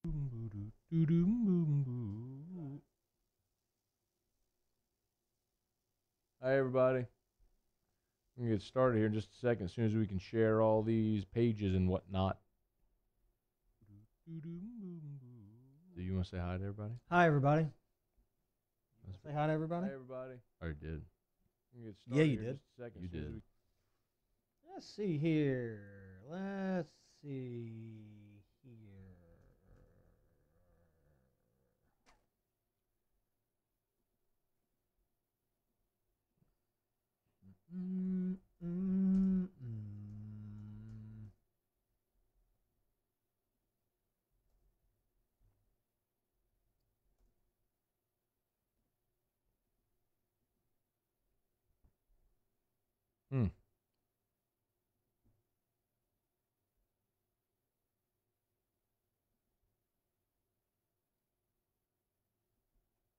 Hi, everybody. We're going to get started here in just a second as soon as we can share all these pages and whatnot. Do you want to say hi to everybody? Hi, everybody. Say hi to everybody. Hi, everybody. I already did. Get Yeah, you did. did. Just a second, You did. Let's see here. Let's see here.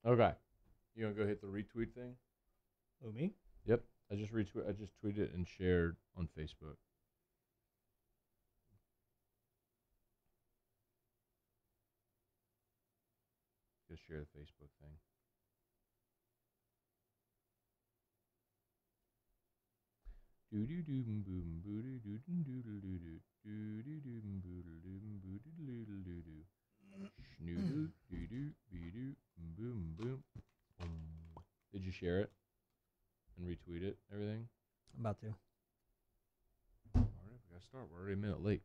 Okay. You want to go hit the retweet thing? Oh, me? Yep. I just tweeted it and shared on Facebook. Just share the Facebook thing. Did you share it and retweet it? Everything? I'm about to. All right, we gotta start. We're already a minute late.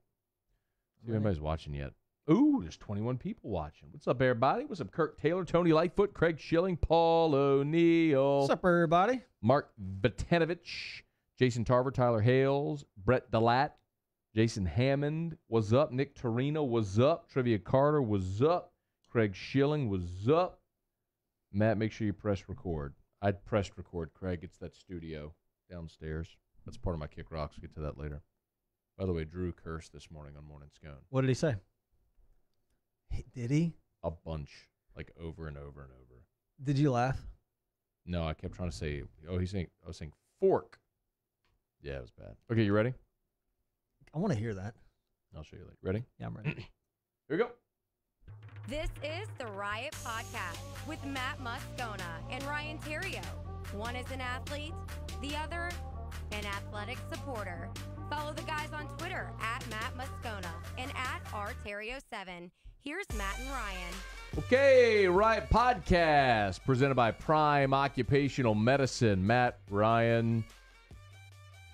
See if anybody's watching yet. Ooh, there's 21 people watching. What's up, everybody? What's up, Kirk Taylor, Tony Lightfoot, Craig Schilling, Paul O'Neill. What's up, everybody? Mark Vatanovich, Jason Tarver, Tyler Hales, Brett Delat, Jason Hammond was up. Nick Torino was up. Trivia Carter was up. Craig Schilling was up. Matt, make sure you press record. I pressed record, Craig. It's that studio downstairs. That's part of my Kick Rocks. We'll get to that later. By the way, Drew cursed this morning on Morning Scone. What did he say? Did he? A bunch, like over and over and over. Did you laugh? No, I kept trying to say, I was saying fork. Yeah, it was bad. Okay, you ready? I want to hear that. I'll show you later. Ready? Yeah, I'm ready. Here we go. This is the Riot Podcast with Matt Moscona and Ryan Terrio. One is an athlete, the other an athletic supporter. Follow the guys on Twitter at Matt Moscona and at rterrio7. Here's Matt and Ryan. Okay, Riot Podcast presented by Prime Occupational Medicine. Matt, Ryan,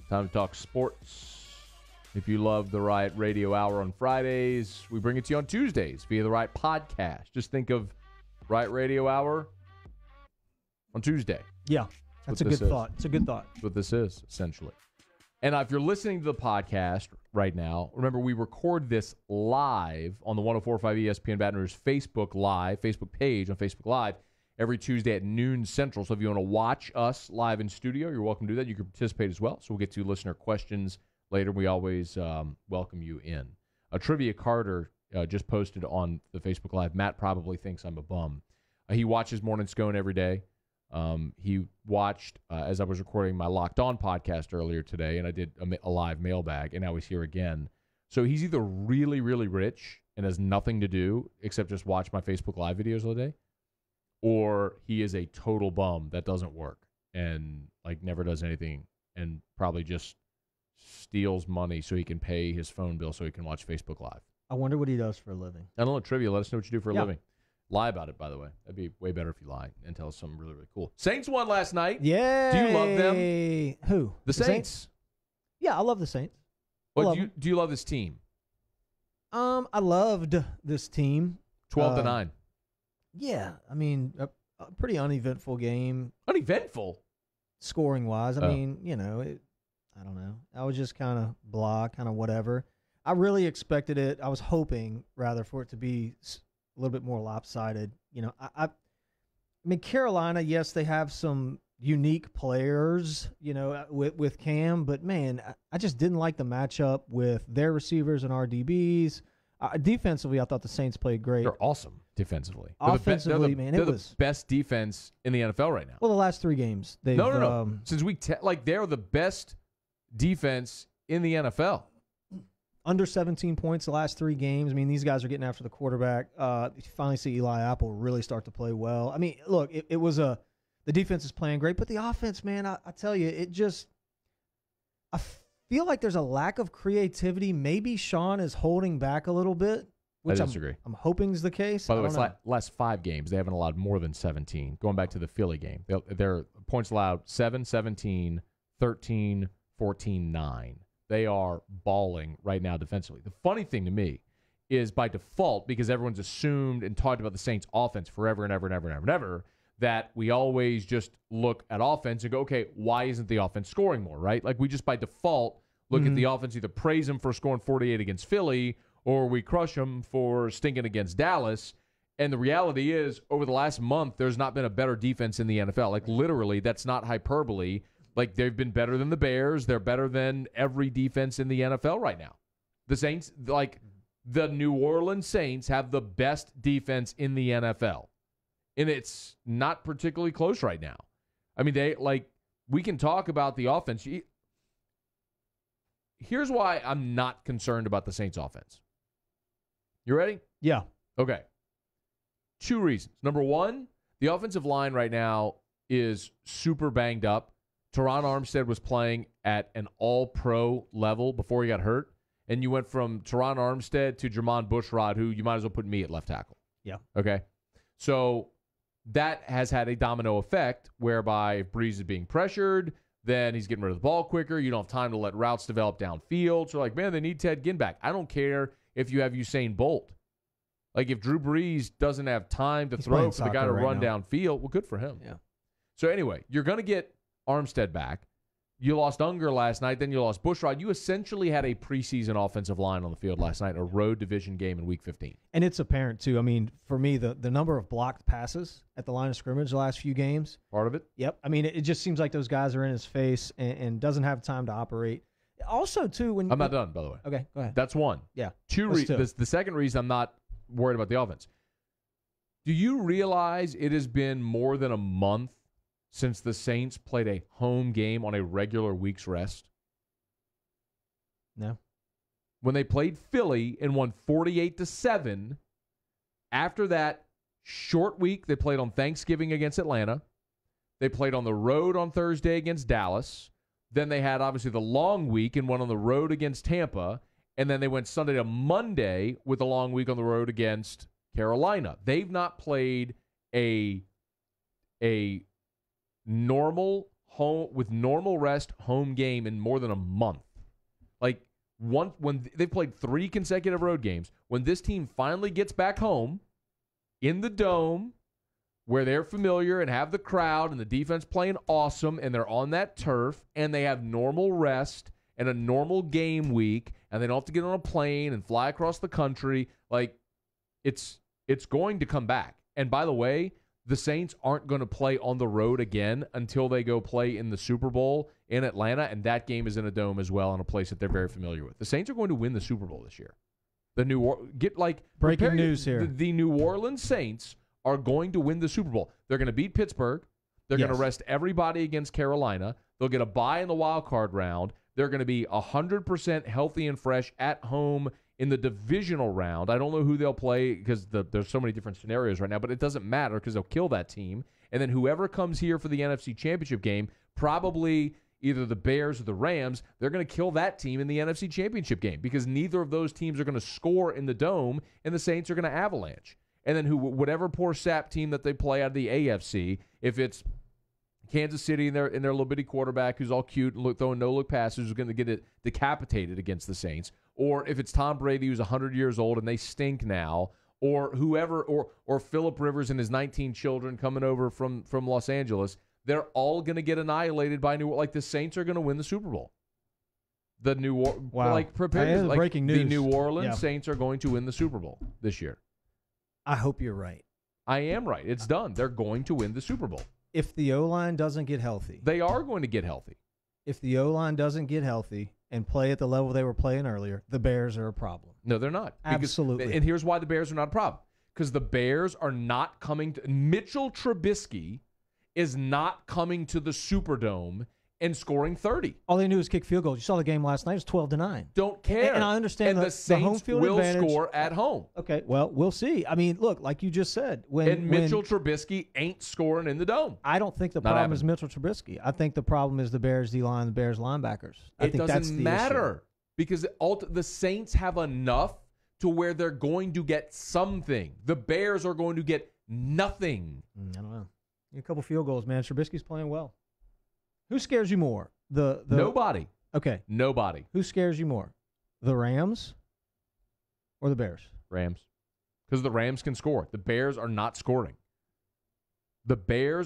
time to talk sports. If you love the Riot Radio Hour on Fridays, we bring it to you on Tuesdays via the Riot Podcast. Just think of Riot Radio Hour on Tuesday. Yeah, that's a good thought. It's a good thought. That's what this is, essentially. And if you're listening to the podcast right now, remember we record this live on the 104.5 ESPN Baton Rouge Facebook page on Facebook Live every Tuesday at noon Central. So if you want to watch us live in studio, you're welcome to do that. You can participate as well. So we'll get to listener questions later. We always welcome you in. Trivia Carter just posted on the Facebook Live. Matt probably thinks I'm a bum. He watches Morning Scone every day. He watched as I was recording my Locked On podcast earlier today, and I did a live mailbag, and now he's here again. So he's either really, really rich and has nothing to do except just watch my Facebook Live videos all day, or he is a total bum that doesn't work and like never does anything and probably just steals money so he can pay his phone bill so he can watch Facebook Live. I wonder what he does for a living. I don't know, trivia. Let us know what you do for a living. Lie about it, by the way. That'd be way better if you lie and tell us something really, really cool. Saints won last night. Yeah. Do you love them? Who? The Saints. Yeah, I love the Saints. What do you love this team? I loved this team. 12-9. Yeah, I mean, a pretty uneventful game. Uneventful? Scoring-wise. I mean, I don't know. I was just kind of blah, kind of whatever. I really expected it. I was hoping, rather, for it to be a little bit more lopsided. I mean, Carolina, yes, they have some unique players, with Cam, but man, I just didn't like the matchup with their receivers and our DBs. Defensively, I thought the Saints played great. They're awesome defensively. Offensively, they're the best defense in the NFL right now. Well, the last 3 games, they've no. Since they're the best defense in the NFL. Under 17 points the last 3 games. I mean, these guys are getting after the quarterback. You finally see Eli Apple really start to play well. I mean, look, it was the defense is playing great, but the offense, man, I tell you, I feel like there's a lack of creativity. Maybe Sean is holding back a little bit, which I disagree. I'm hoping is the case. By the way, last 5 games, they haven't allowed more than 17. Going back to the Philly game, their points allowed 7, 17, 13, 14, 9. They are balling right now defensively. The funny thing to me is by default, because everyone's assumed and talked about the Saints offense forever and ever and ever and ever and ever, that we always just look at offense and go, okay, why isn't the offense scoring more, right? Like we just by default look at the offense, either praise them for scoring 48 against Philly or we crush them for stinking against Dallas. And the reality is, over the last month, there's not been a better defense in the NFL. Like literally, that's not hyperbole. Like, they've been better than the Bears. They're better than every defense in the NFL right now. The Saints, like, the New Orleans Saints have the best defense in the NFL. And it's not particularly close right now. I mean, we can talk about the offense. Here's why I'm not concerned about the Saints offense. You ready? Yeah. Okay. 2 reasons. Number 1, the offensive line right now is super banged up. Teron Armstead was playing at an all-pro level before he got hurt, and you went from Teron Armstead to Jermon Bushrod, who you might as well put me at left tackle. Yeah. Okay? So that has had a domino effect whereby if Breeze is being pressured, then he's getting rid of the ball quicker. You don't have time to let routes develop downfield. So, like, man, they need Ted Ginn back. I don't care if you have Usain Bolt. Like, if Drew Brees doesn't have time to throw for the guy to run downfield, well, good for him. Yeah. So, anyway, you're going to get Armstead back. You lost Unger last night, then you lost Bushrod. You essentially had a preseason offensive line on the field last night, a road division game in Week 15. And it's apparent, too. I mean, for me, the number of blocked passes at the line of scrimmage the last few games. Part of it? Yep. I mean, it just seems like those guys are in his face and doesn't have time to operate. Also, too, when I'm not done, by the way. Okay, go ahead. That's one. Yeah. 2 the second reason I'm not worried about the offense. Do you realize it has been more than a month since the Saints played a home game on a regular week's rest? No. When they played Philly and won 48-7, after that short week, they played on Thanksgiving against Atlanta. They played on the road on Thursday against Dallas. Then they had, obviously, the long week and went on the road against Tampa. And then they went Sunday to Monday with a long week on the road against Carolina. They've not played a normal home with normal rest home game in more than a month. Like when they've played 3 consecutive road games, when this team finally gets back home in the dome where they're familiar and have the crowd and the defense playing awesome and they're on that turf and they have normal rest and a normal game week and they don't have to get on a plane and fly across the country, like it's going to come back. And by the way, the Saints aren't going to play on the road again until they go play in the Super Bowl in Atlanta, and that game is in a dome as well in a place that they're very familiar with. The Saints are going to win the Super Bowl this year. Breaking news here. The New Orleans Saints are going to win the Super Bowl. They're going to beat Pittsburgh. They're going to rest everybody against Carolina. They'll get a bye in the wild card round. They're going to be 100% healthy and fresh at home in the divisional round. I don't know who they'll play because there's so many different scenarios right now, but it doesn't matter because they'll kill that team. And then whoever comes here for the NFC Championship game, probably either the Bears or the Rams, they're going to kill that team in the NFC Championship game because neither of those teams are going to score in the dome, and the Saints are going to avalanche. And then whatever poor sap team that they play out of the AFC, if it's Kansas City and their little bitty quarterback who's all cute and throwing no-look passes who's going to get it decapitated against the Saints, or if it's Tom Brady who's 100 years old and they stink now, or whoever, or Phillip Rivers and his 19 children coming over from Los Angeles, they're all going to get annihilated by like the Saints are going to win the Super Bowl. The breaking news. The New Orleans Saints are going to win the Super Bowl this year. I hope you're right. I am right. It's done. They're going to win the Super Bowl. If the O-line doesn't get healthy. They are going to get healthy. If the O-line doesn't get healthy and play at the level they were playing earlier, the Bears are a problem. No, they're not. Absolutely. And here's why the Bears are not a problem. Because the Bears are not coming to – Mitchell Trubisky is not coming to the Superdome and scoring 30. All they do is kick field goals. You saw the game last night. It was 12-9. Don't care. And I understand and the Saints home field will advantage. score at home. Okay, well, we'll see. I mean, look, like you just said. And Mitchell Trubisky ain't scoring in the Dome. I don't think the problem is Mitchell Trubisky. I think the problem is the Bears D-line, the Bears linebackers. I think that's the matter issue. because the Saints have enough to where they're going to get something. The Bears are going to get nothing. I don't know. A couple field goals, man. Trubisky's playing well. Who scares you more? The Nobody. Okay. Nobody. Who scares you more? The Rams or the Bears? Rams. Because the Rams can score. The Bears are not scoring. We've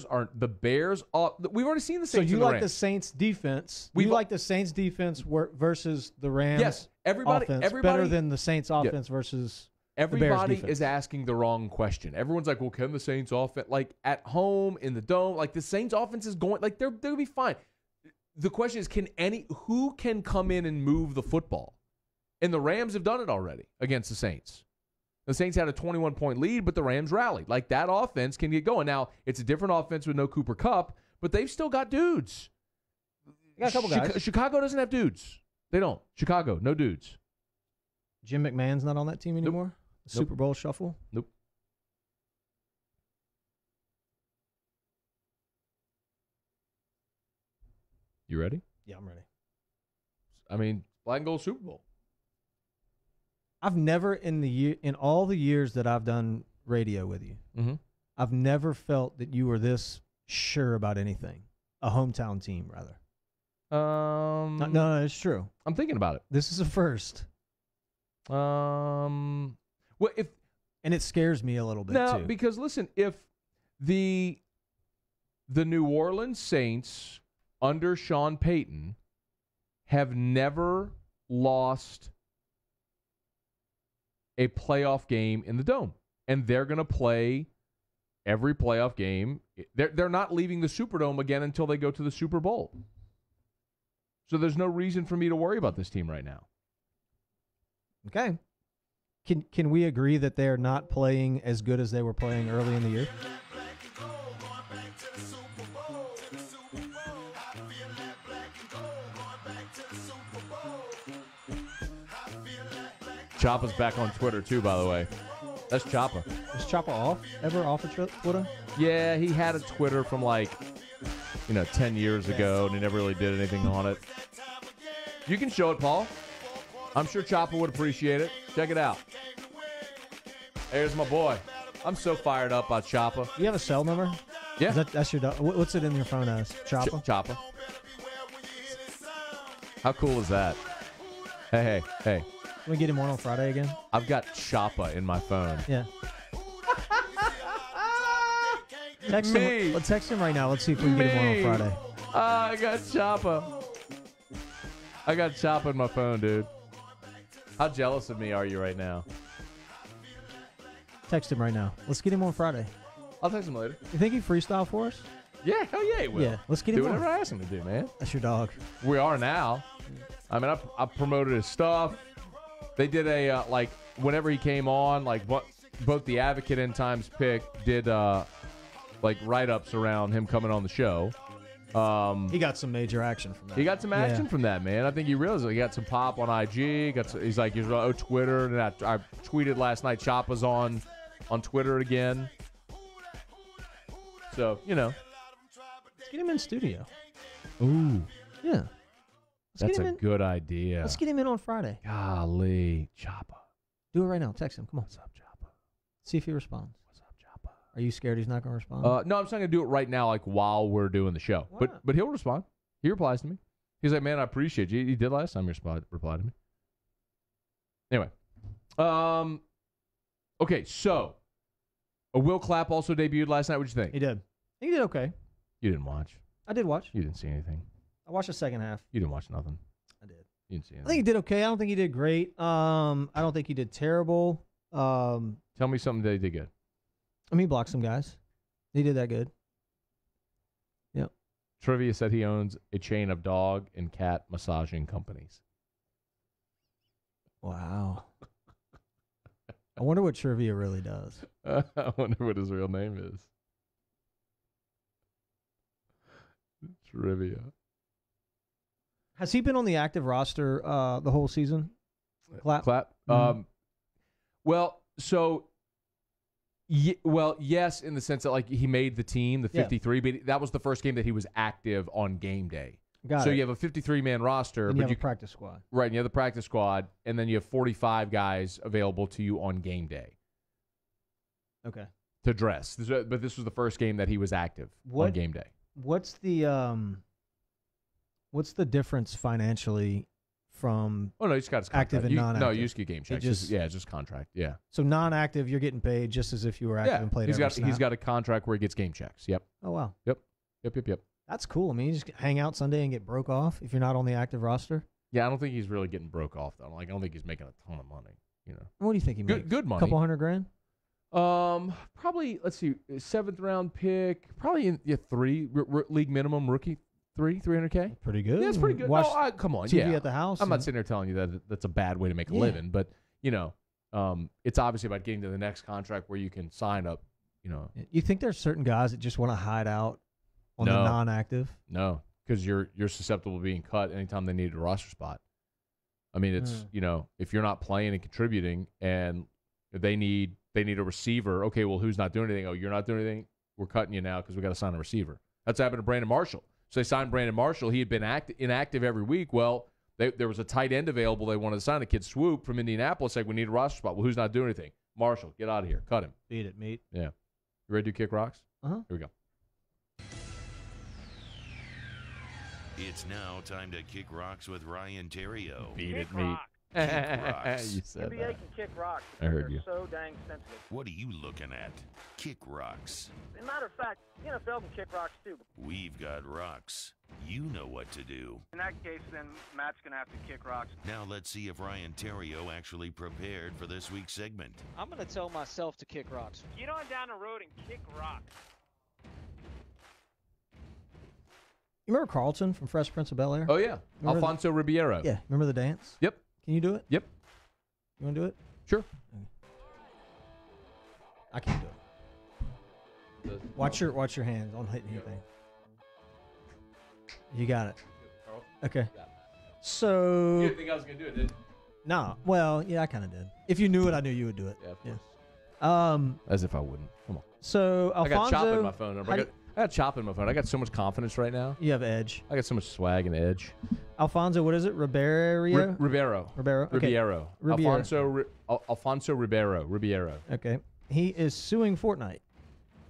already seen the Saints. So you and the like Rams. the Saints defense? You like the Saints defense versus the Rams? Yes. Everybody better than the Saints offense versus everybody the Bears is asking the wrong question. Everyone's like, well, can the Saints offense, like at home in the Dome, like the Saints offense is going, like they'll be fine. The question is, who can come in and move the football? And the Rams have done it already against the Saints. The Saints had a 21-point lead, but the Rams rallied. Like that offense can get going. Now, it's a different offense with no Cooper Kupp, but they've still got dudes. You got a couple guys. Chicago doesn't have dudes. They don't. Chicago, no dudes. Jim McMahon's not on that team anymore? Nope. Super Bowl shuffle? Nope. You ready? Yeah, I'm ready. I mean, black and gold Super Bowl. I've never in all the years that I've done radio with you, I've never felt that you were this sure about anything. A hometown team, rather. No, it's true. I'm thinking about it. This is a first. And it scares me a little bit too. Because listen, if the New Orleans Saints under Sean Payton have never lost a playoff game in the Dome, and they're going to play every playoff game. They're not leaving the Superdome again until they go to the Super Bowl. So there's no reason for me to worry about this team right now. Okay. Can we agree that they're not playing as good as they were playing early in the year? Choppa's back on Twitter, too, by the way. That's Choppa. Was Choppa ever off of Twitter? Yeah, he had a Twitter from 10 years ago, and he never really did anything on it. You can show it, Paul. I'm sure Choppa would appreciate it. Check it out. There's my boy. I'm so fired up about Choppa. You have a cell number? Yeah. That's your dog. What's it in your phone as? Choppa? Choppa. How cool is that? Hey. Can we get him on Friday again? I've got Choppa in my phone. Yeah. Text him. Let's text him right now. Let's see if we can get him on Friday. I got Choppa. I got Choppa in my phone, dude. How jealous of me are you right now? Text him right now. Let's get him on Friday. I'll text him later. You think he freestyle for us? Yeah, hell yeah, he will. Yeah, let's get him do on. whatever I ask him to do, man. That's your dog. We are now. I mean, I promoted his stuff. They did a, whenever he came on, both the Advocate and Times Pick did, write-ups around him coming on the show. He got some major action from that. He got some action from that, man. I think he realized he got some pop on IG. He's on Twitter. And I tweeted last night, Choppa's on Twitter again. So, Let's get him in studio. Ooh. Yeah. That's a good idea. Let's get him in on Friday. Golly. Choppa. Do it right now. Text him. Come on. What's up, Choppa? See if he responds. What's up, Choppa? Are you scared he's not going to respond? No, I'm just not going to do it right now, while we're doing the show. Why not? But he'll respond. He replies to me. He's like, man, I appreciate you. He did last time. He replied to me. Anyway. Okay, so Will Clapp also debuted last night. What'd you think? He did. He did okay. You didn't watch. I did watch. You didn't see anything. I watched the second half. You didn't watch nothing. I did. You didn't see anything. I think he did okay. I don't think he did great. I don't think he did terrible. Tell me something that he did good. He blocked some guys. He did that good. Yep. Trivia said he owns a chain of dog and cat massaging companies. Wow. I wonder what trivia really does. I wonder what his real name is. Trivia. Has he been on the active roster the whole season? Clap. Mm-hmm. Yes, in the sense that like he made the team, the 53, but that was the first game that he was active on game day. Got it. You have a 53-man roster, and but you have a practice squad. Right, and you have the practice squad, and then you have 45 guys available to you on game day. Okay. To dress. But this was the first game that he was active on game day. What's the difference financially from Oh, no, he's got his contract. active and non-active? No, you just get game checks. It's just contract, yeah. So non-active, you're getting paid just as if you were active and played every snap? He's got a contract where he gets game checks, yep. Oh, wow. Yep. That's cool. I mean, you just hang out Sunday and get broke off if you're not on the active roster? Yeah, I don't think he's really getting broke off, though. Like, I don't think he's making a ton of money, you know. What do you think he makes? Good money. A couple $100,000? Probably, let's see, 7th-round pick, probably in league minimum rookie, $300K. Pretty good. Yeah, it's pretty good. Come on, TV at the house. I'm not sitting there telling you that that's a bad way to make a living, but, you know, it's obviously about getting to the next contract where you can sign up, you know. You think there's certain guys that just want to hide out on the non-active? No, because you're susceptible to being cut anytime they need a roster spot. I mean, it's, you know, if you're not playing and contributing and they need a receiver, okay, well, who's not doing anything? Oh, you're not doing anything? We're cutting you now because we got to sign a receiver. That's happened to Brandon Marshall. So they signed Brandon Marshall. He had been inactive every week. Well, there was a tight end available. They wanted to sign a kid, Swoop, from Indianapolis. Like, we need a roster spot. Well, who's not doing anything? Marshall, get out of here. Cut him. Beat it, meat. Yeah. You ready to kick rocks? Uh-huh. Here we go. It's now time to kick rocks with Ryan Terrio. Beat kick it, meat. Kick rocks. You said NBA that. can kick rocks. I heard They're you. so dang sensitive. What are you looking at? Kick rocks. As a matter of fact, the NFL can kick rocks too. We've got rocks. You know what to do. In that case, then Matt's going to have to kick rocks. Now let's see if Ryan Terrio actually prepared for this week's segment. I'm going to tell myself to kick rocks. Get on down the road and kick rocks. You remember Carlton from Fresh Prince of Bel-Air? Oh, yeah. Remember Alfonso Ribeiro. Yeah. Remember the dance? Yep. Can you do it? Yep. You want to do it? Sure. I can't do it. Watch your hands. Don't hit anything. You got it. Okay. So. You didn't think I was going to do it, did you? No. Well, yeah, I kind of did. If you knew it, I knew you would do it. Yeah, of course. Yeah. As if I wouldn't. Come on. So Alfonso. I got Chop in my phone. I got Chop in my phone. I got so much confidence right now. You have edge. I got so much swag and edge. Alfonso, what is it? Ribeiro? Ribeiro. Okay. Ribeiro. Alfonso Ribeiro. Okay. He is suing Fortnite.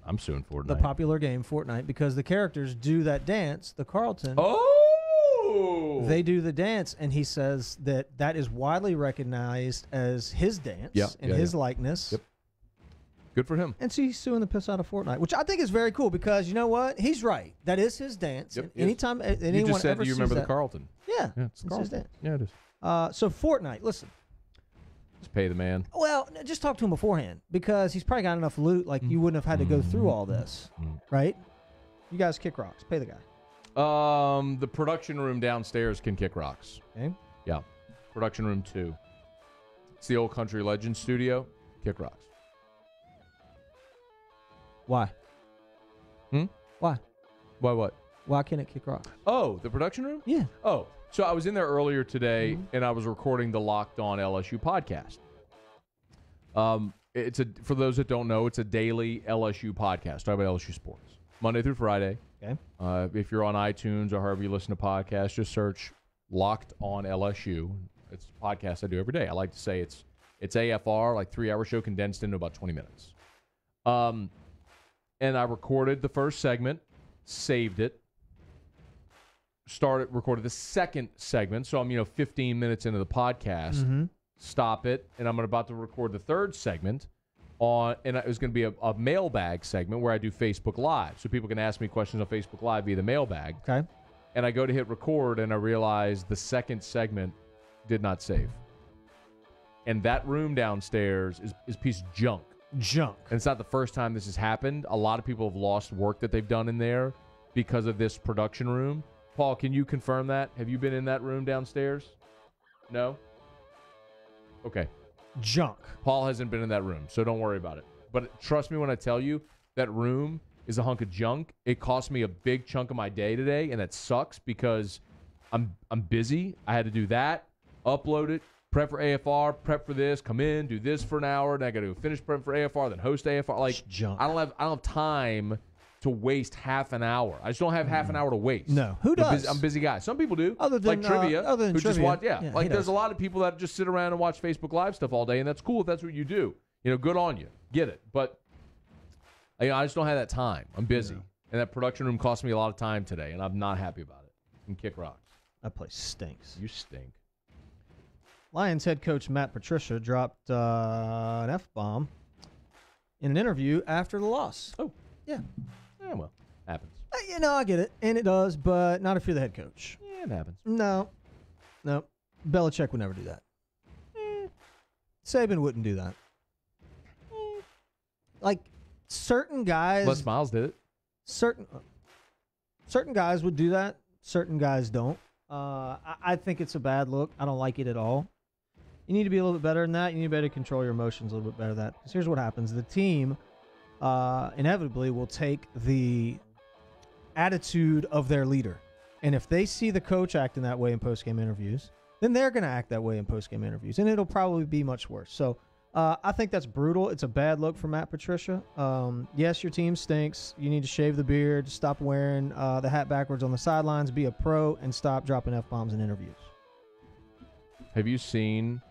I'm suing Fortnite. The popular game Fortnite, because the characters do that dance, the Carlton. Oh! They do the dance, and he says that is widely recognized as his dance and his likeness. Yep. Good for him. And so he's suing the piss out of Fortnite, which I think is very cool because you know what? He's right. That is his dance. Yep, anytime anyone you just said, ever do you sees remember that, the Carlton? Yeah. It's his Carlton. dance. Yeah, it is. So Fortnite, listen. Just pay the man. Well, just talk to him beforehand because he's probably got enough loot like you wouldn't have had to go through all this, right? You guys kick rocks. Pay the guy. The production room downstairs can kick rocks. Okay. Yeah. Production room 2. It's the old Country Legends studio. Kick rocks. Why? Why? Why what? Why can't it kick rocks? Oh, the production room? Yeah. Oh, so I was in there earlier today, and I was recording the Locked On LSU podcast. For those that don't know, it's a daily LSU podcast. Talk about LSU sports, Monday through Friday. Okay. If you're on iTunes or however you listen to podcasts, just search Locked On LSU. It's a podcast I do every day. I like to say it's AFR, like 3-hour show condensed into about 20 minutes. And I recorded the first segment, saved it, recorded the second segment. So I'm 15 minutes into the podcast. Stop it, and I'm about to record the third segment and it was going to be a mailbag segment where I do Facebook Live, so people can ask me questions on Facebook Live via the mailbag. Okay. And I go to hit record, and I realize the second segment did not save. And that room downstairs is a piece of junk. And it's not the first time this has happened. A lot of people have lost work that they've done in there because of this production room. Paul, can you confirm that? Have you been in that room downstairs? No? Okay. Junk. Paul hasn't been in that room, so don't worry about it. But trust me when I tell you, that room is a hunk of junk. It cost me a big chunk of my day today, and that sucks because I'm busy. I had to do that, upload it, prep for AFR, prep for this, come in, do this for an hour, then I got to finish prep for AFR, then host AFR. Like junk. I don't have time to waste half an hour. I just don't have half an hour to waste. No, who does? I'm a busy guy. Some people do. Other than like trivia, other than who trivia. just watch. Yeah, like he there's does. a lot of people that just sit around and watch Facebook Live stuff all day, and that's cool if that's what you do. Good on you. Get it. But I just don't have that time. I'm busy, and that production room cost me a lot of time today, and I'm not happy about it. And kick rocks. That place stinks. You stink. Lions head coach Matt Patricia dropped an F-bomb in an interview after the loss. Oh. Yeah. Yeah, well, happens. I get it, and it does, but not if you're the head coach. Yeah, it happens. No. Belichick would never do that. Saban wouldn't do that. Like, certain guys... Les Miles did it. Certain guys would do that. Certain guys don't. I think it's a bad look. I don't like it at all. You need to be a little bit better than that. You need to be able to control your emotions a little bit better than that. Because here's what happens. The team inevitably will take the attitude of their leader. And if they see the coach acting that way in post-game interviews, then they're going to act that way in post-game interviews. And it'll probably be much worse. So I think that's brutal. It's a bad look for Matt Patricia. Yes, your team stinks. You need to shave the beard, stop wearing the hat backwards on the sidelines, be a pro, and stop dropping F-bombs in interviews. Have you seen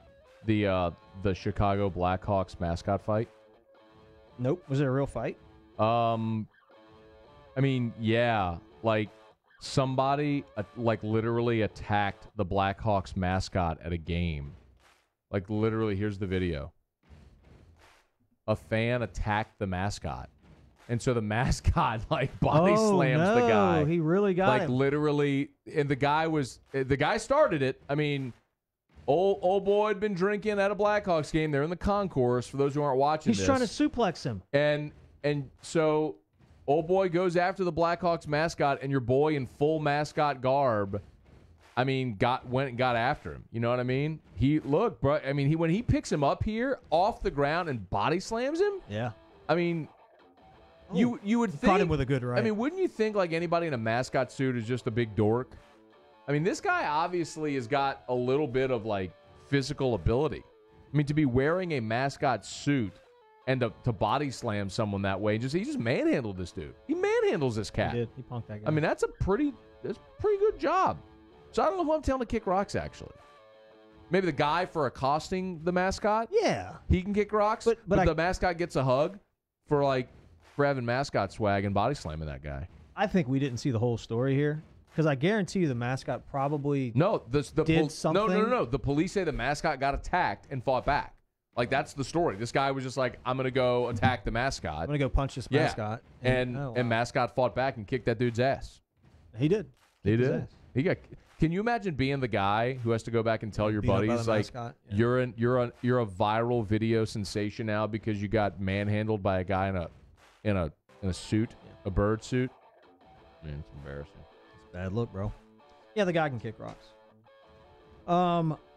the Chicago Blackhawks mascot fight? Nope. Was it a real fight? I mean, yeah. Like, somebody, literally attacked the Blackhawks mascot at a game. Like, literally, here's the video. A fan attacked the mascot. And so the mascot, body slams the guy. He really got him. Literally, and the guy started it. I mean, old boy had been drinking at a Blackhawks game. They're in the concourse, for those who aren't watching He's trying to suplex him. And so old boy goes after the Blackhawks mascot, and your boy in full mascot garb, went and got after him. You know what I mean? When he picks him up here off the ground and body slams him. Yeah. You would think caught him with a good right. Wouldn't you think anybody in a mascot suit is just a big dork? This guy obviously has got a little bit of physical ability. To be wearing a mascot suit and to body slam someone that way, he just manhandled this dude. He manhandles this cat. He did. He punked that guy. That's a pretty good job. So I don't know who I'm telling to kick rocks, actually. Maybe the guy for accosting the mascot. Yeah. He can kick rocks, but the mascot gets a hug for having mascot swag and body slamming that guy. I think we didn't see the whole story here, because I guarantee you the mascot probably did something. No. The police say the mascot got attacked and fought back. That's the story. This guy was just I'm going to go attack the mascot. I'm going to go punch this mascot. And mascot fought back and kicked that dude's ass. He did. He did. Can you imagine being the guy who has to go back and tell your buddies you're a viral video sensation now because you got manhandled by a guy in a suit, a bird suit? Man, it's embarrassing. It's a bad look, bro. Yeah, the guy can kick rocks.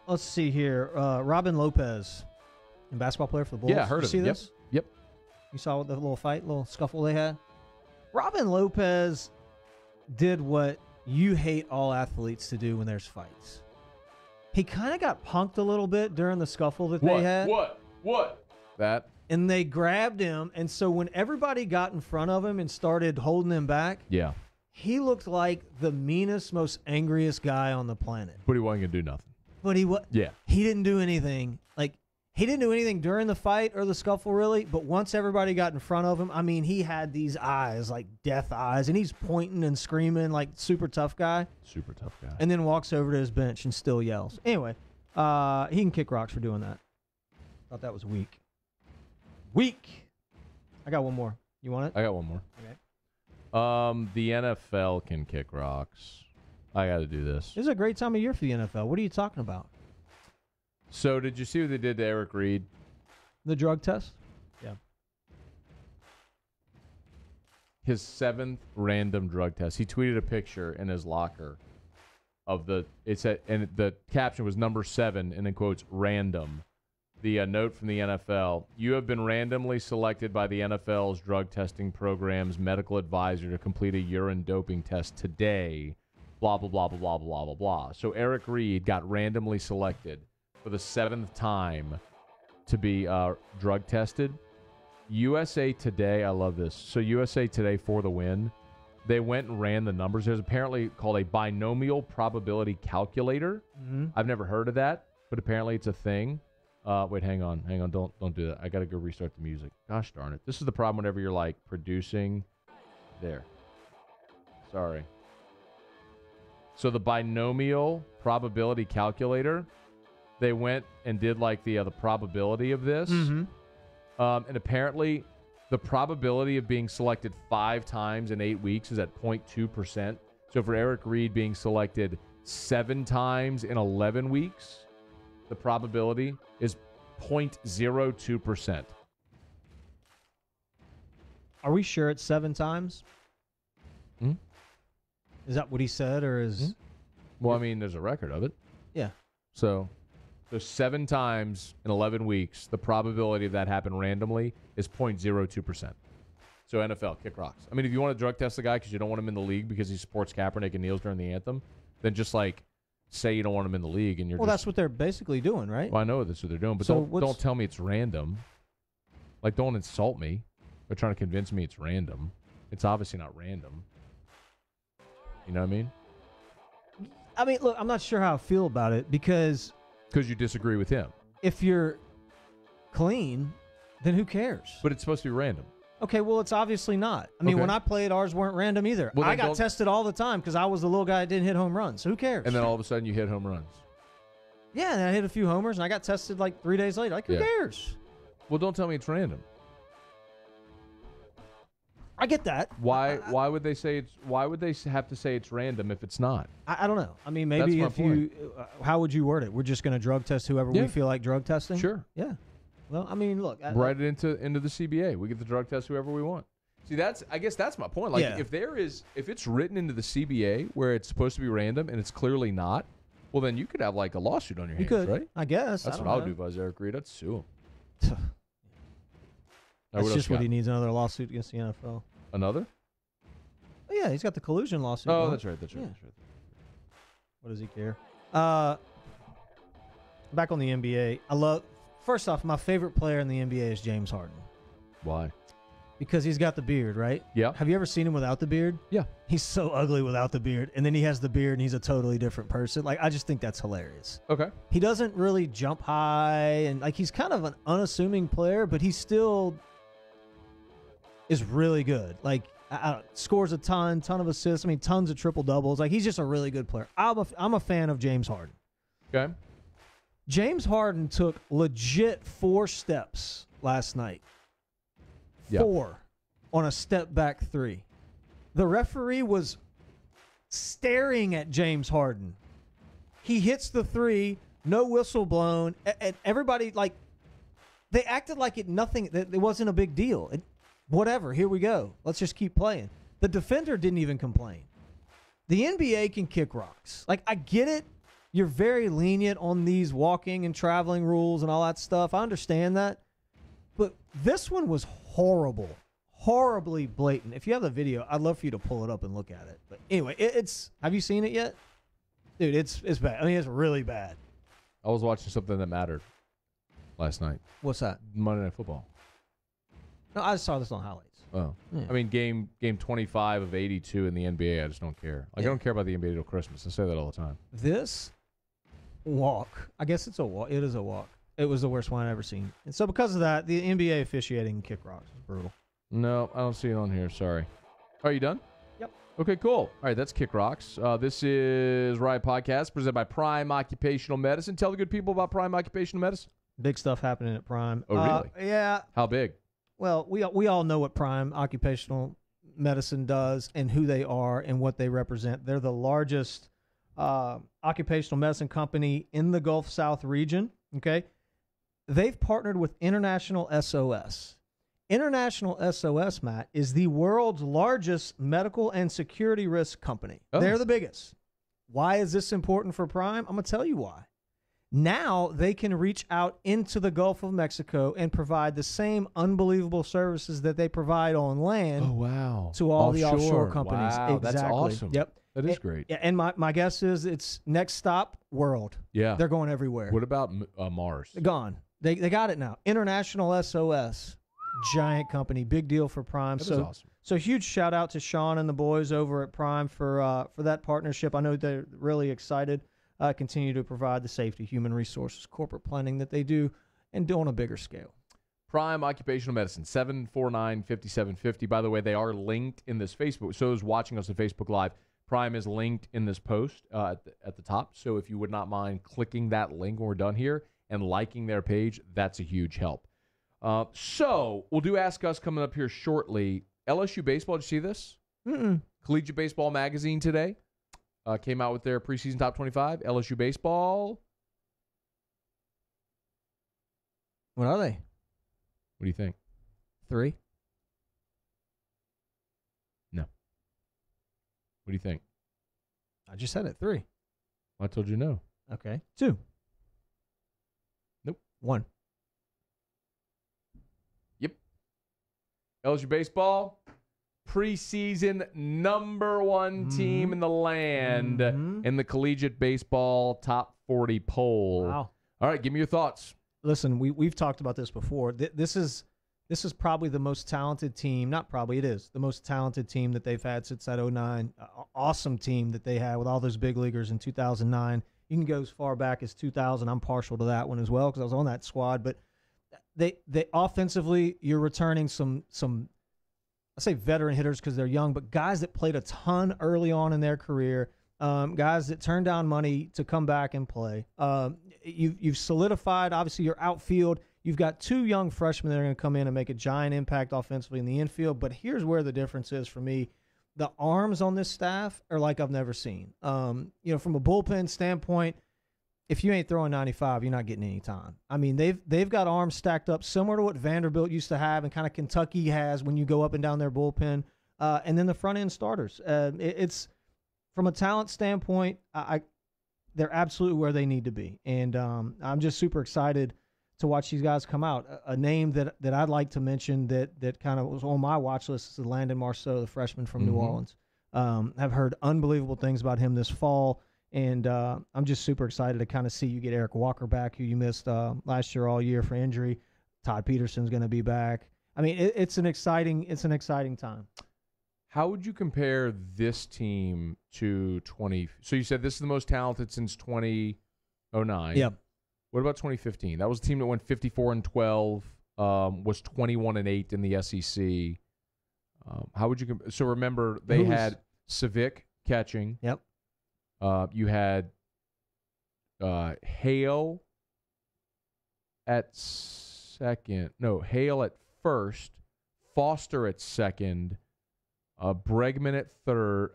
Let's see here. Robin Lopez, a basketball player for the Bulls. Yeah, I heard of him. You see this? Yep. You saw the little scuffle they had? Robin Lopez did what you hate all athletes to do when there's fights. He kind of got punked a little bit during the scuffle that they had. What? That? And they grabbed him, and so when everybody got in front of him and started holding him back, yeah, he looked like the meanest, most angriest guy on the planet. But he wasn't going to do nothing. But he didn't do anything. He didn't do anything during the fight or the scuffle, really. But once everybody got in front of him, he had these eyes, death eyes, and he's pointing and screaming like super tough guy. Super tough guy. And then walks over to his bench and still yells. Anyway, he can kick rocks for doing that. Thought that was weak. I got one more. You want it? I got one more. Okay. The NFL can kick rocks. I got to do this. This is a great time of year for the NFL. What are you talking about? So, did you see what they did to Eric Reed? The drug test? Yeah. His 7th random drug test. He tweeted a picture in his locker of and the caption was number 7, and in quotes, random. The note from the NFL: you have been randomly selected by the NFL's drug testing program's medical advisor to complete a urine doping test today. blah, blah, blah, blah, blah, blah, blah, blah. So Eric Reed got randomly selected for the 7th time to be drug tested. USA Today, I love this. So USA Today, for the win, they went and ran the numbers. There's apparently called a binomial probability calculator. Mm-hmm. I've never heard of that, but apparently it's a thing. Wait, hang on. Don't do that. I got to go restart the music. Gosh darn it. This is the problem whenever you're like producing. There. Sorry. So the binomial probability calculator, they went and did like the probability of this. Mm-hmm. And apparently the probability of being selected 5 times in 8 weeks is at 0.2%. So for Eric Reed being selected 7 times in 11 weeks, the probability is 0.02%. Are we sure it's 7 times? Hmm? Is that what he said, or is... Hmm? Well, I mean, there's a record of it. Yeah. So 7 times in 11 weeks, the probability of that happened randomly is 0.02%. So NFL, kick rocks. I mean, if you want to drug test the guy because you don't want him in the league because he supports Kaepernick and kneels during the anthem, then just like say you don't want him in the league and you're Well, that's what they're basically doing, right? Well, I know that's what they're doing, but So don't tell me it's random. Like, don't insult me. They're trying to convince me it's random. It's obviously not random. You know what I mean? I mean, look, I'm not sure how I feel about it because you disagree with him. if you're clean, then who cares? But it's supposed to be random. Okay, well, it's obviously not. I mean, Okay. when I played, ours weren't random either. Well, I then got don't- tested all the time because I was the little guy that didn't hit home runs. So who cares? And then all of a sudden you hit home runs. Yeah, and I hit a few homers, and I got tested like 3 days later. Like, who Yeah. cares? Well, don't tell me it's random. I get that. Why would they say it's? Why would they have to say it's random if it's not? I don't know. I mean, maybe That's my if you, how would you word it? We're just going to drug test whoever Yeah. we feel like drug testing? Sure. Yeah. Well, I mean, look. Write it into the CBA. We get to drug test whoever we want. See, I guess that's my point. Like, Yeah. if it's written into the CBA where it's supposed to be random and it's clearly not, well, then you could have like a lawsuit on your You hands, could, right? I guess. That's I what I would don't do if I was Eric Reed. I'd sue him. know. All right, That's what just else what you he got? needs, another lawsuit against the NFL. Another? Oh, yeah, he's got the collusion lawsuit. Oh, going. that's right. That's right. Yeah. That's right. What does he care? Back on the NBA. First off, my favorite player in the NBA is James Harden Why? because he's got the beard, right? Yeah. Have you ever seen him without the beard? Yeah. He's so ugly without the beard, and then he has the beard, and he's a totally different person. Like, I just think that's hilarious. Okay. He doesn't really jump high, and like he's kind of an unassuming player, but he still is really good. Like, scores a ton of assists. I mean, tons of triple doubles. Like, he's just a really good player. I'm a fan of James Harden. Okay. James Harden took legit 4 steps last night. Yeah. 4 on a step back 3. The referee was staring at James Harden. He hits the 3, no whistle blown, and everybody, like, they acted like it wasn't a big deal. Whatever, here we go. Let's just keep playing. The defender didn't even complain. The NBA can kick rocks. Like, I get it. You're very lenient on these walking and traveling rules and all that stuff. I understand that. But this one was horrible. Horribly blatant. If you have the video, I'd love for you to pull it up and look at it. But anyway, it's have you seen it yet? Dude, it's bad. I mean, it's really bad. I was watching something that mattered last night. What's that? Monday Night Football. No, I saw this on highlights. Oh. Yeah. I mean, game 25 of 82 in the NBA, I just don't care. Like, I don't care about the NBA till Christmas. I say that all the time. This walk, I guess it's a walk. It is a walk. It was the worst one I've ever seen. And so because of that, the NBA officiating kick rocks is brutal. No, I don't see it on here. Sorry. Are you done? Yep. Okay, cool. All right, that's Kick Rocks. This is Riot Podcast presented by Prime Occupational Medicine. Tell the good people about Prime Occupational Medicine. Big stuff happening at Prime. Oh, really? Yeah. How big? Well, we all know what Prime Occupational Medicine does and who they are and what they represent. They're the largest occupational medicine company in the Gulf South region. Okay. They've partnered with International SOS. International SOS, Matt, is the world's largest medical and security risk company. Oh. They're the biggest. Why is this important for Prime? I'm going to tell you why. Now they can reach out into the Gulf of Mexico and provide the same unbelievable services that they provide on land. Oh, wow. To all the offshore companies. Wow, exactly. that's awesome. Yep. That is great. Yeah, and my guess is it's next stop, world. Yeah. They're going everywhere. What about Mars? They're gone. They got it now. International SOS. Giant company. Big deal for Prime. That is awesome. So huge shout out to Sean and the boys over at Prime for that partnership. I know they're really excited. Continue to provide the safety, human resources, corporate planning that they do, and do on a bigger scale. Prime Occupational Medicine, 749-5750. By the way, they are linked in this Facebook. So those watching us on Facebook Live, Prime is linked in this post at the top. So if you would not mind clicking that link when we're done here and liking their page, that's a huge help. So we'll do Ask Us coming up here shortly. LSU Baseball, did you see this? Collegiate Baseball Magazine today came out with their preseason top 25. LSU Baseball. What are they? What do you think? 3? No. What do you think? I just said it. 3. I told you no. Okay. 2. Nope. 1. Yep. LSU Baseball, preseason number 1 team in the land in the collegiate baseball top 40 poll. Wow. All right, give me your thoughts. Listen, we've talked about this before. This is probably the most talented team. Not probably, it is the most talented team that they've had since that 2009. Awesome team that they had with all those big leaguers in 2009. You can go as far back as 2000. I'm partial to that one as well because I was on that squad. But they offensively, you're returning some I say veteran hitters because they're young, but guys that played a ton early on in their career, guys that turned down money to come back and play. You've solidified, obviously, your outfield. You've got 2 young freshmen that are going to come in and make a giant impact offensively in the infield. But here's where the difference is for me. The arms on this staff are like I've never seen. From a bullpen standpoint, if you ain't throwing 95, you're not getting any time. I mean, they've got arms stacked up similar to what Vanderbilt used to have and kind of Kentucky has when you go up and down their bullpen. And then the front-end starters. It's from a talent standpoint, they're absolutely where they need to be. And I'm just super excited to watch these guys come out. A name that I'd like to mention that kind of was on my watch list is Landon Marceau, the freshman from New Orleans. I've heard unbelievable things about him this fall. And I'm just super excited to kind of see you get Eric Walker back, who you missed last year all year for injury. Todd Peterson's going to be back. I mean, it's an exciting time. How would you compare this team to 20? So you said this is the most talented since 2009. Yep. What about 2015? That was a team that went 54-12, was 21-8 in the SEC. How would you? So remember, they had Civic catching. Yep. You had Hale at second. No, Hale at first. Foster at second. Bregman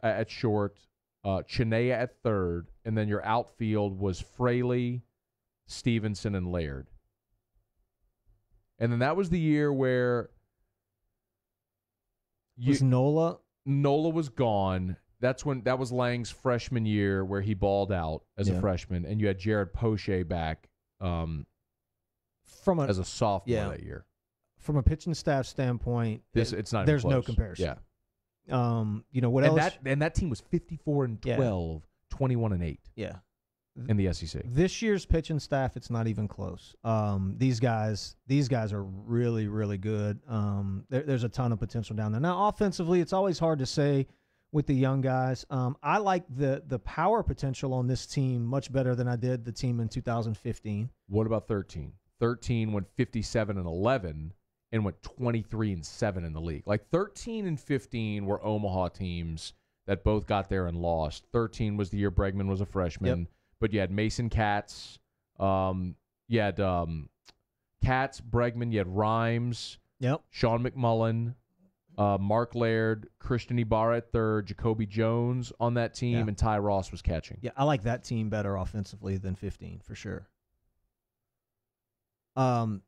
at short. Chinea at third. And then your outfield was Fraley, Stevenson, and Laird. And then that was the year where Nola was gone. That was Lang's freshman year where he balled out as a freshman, and you had Jared Poche back as a sophomore that year. From a pitching staff standpoint, it's not. There's even no close. comparison. Yeah. What else? And that team was 54-12, 21-8. Yeah. In the SEC. This year's pitching staff, it's not even close. These guys are really, really good. There's a ton of potential down there. Now, offensively, it's always hard to say with the young guys. I like the power potential on this team much better than I did the team in 2015. What about 13? 13 went 57-11 and went 23-7 in the league. Like 13 and 15 were Omaha teams that both got there and lost. 13 was the year Bregman was a freshman, but you had Mason Katz, you had Katz, Bregman, you had Rhymes, Sean McMullen, Mark Laird, Christian Ibarra at third, Jacoby Jones on that team, and Ty Ross was catching. Yeah, I like that team better offensively than 15 for sure. Well,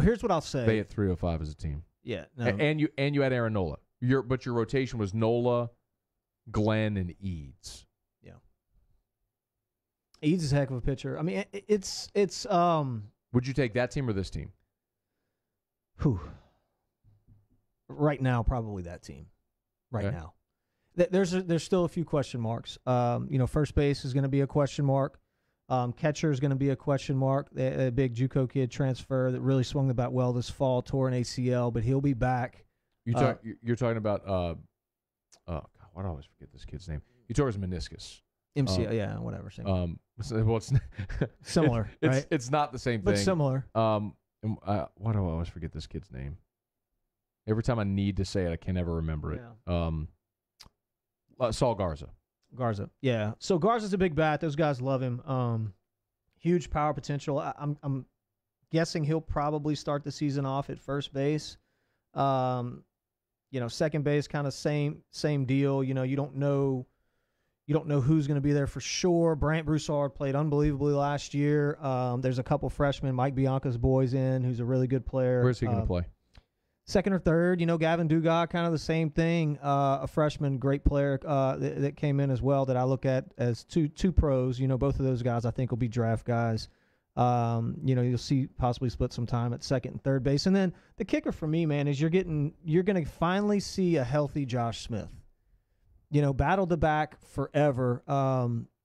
here's what I'll say. They had 305 as a team. Yeah, no. And you had Aaron Nola. But your rotation was Nola, Glenn, and Eads. Yeah. He's a heck of a pitcher. I mean, it's Would you take that team or this team? whew. Right now, probably that team. Right Okay. now. There's still a few question marks. First base is going to be a question mark. Catcher is going to be a question mark. A big JUCO kid transfer that really swung the bat well this fall, tore an ACL, but he'll be back. You're talking about oh God, why do I always forget this kid's name? He tore his meniscus. MCL, whatever. Same. It's Similar, right? It's not the same thing, But similar. Why do I always forget this kid's name? Every time I need to say it, I can never remember it. Saul Garza. Yeah. So Garza's a big bat. Those guys love him. Huge power potential. I'm guessing he'll probably start the season off at first base. Second base kind of same deal. You don't know who's going to be there for sure. Brant Broussard played unbelievably last year. There's a couple freshmen. Mike Bianca's boys in, who's a really good player. Where's he going to play? Second or third. Gavin Dugas, kind of the same thing. A freshman, great player that came in as well that I look at as two pros. Both of those guys I think will be draft guys. You'll see possibly split some time at second and third base. And then the kicker for me, man, is you're going to finally see a healthy Josh Smith. Battled the back forever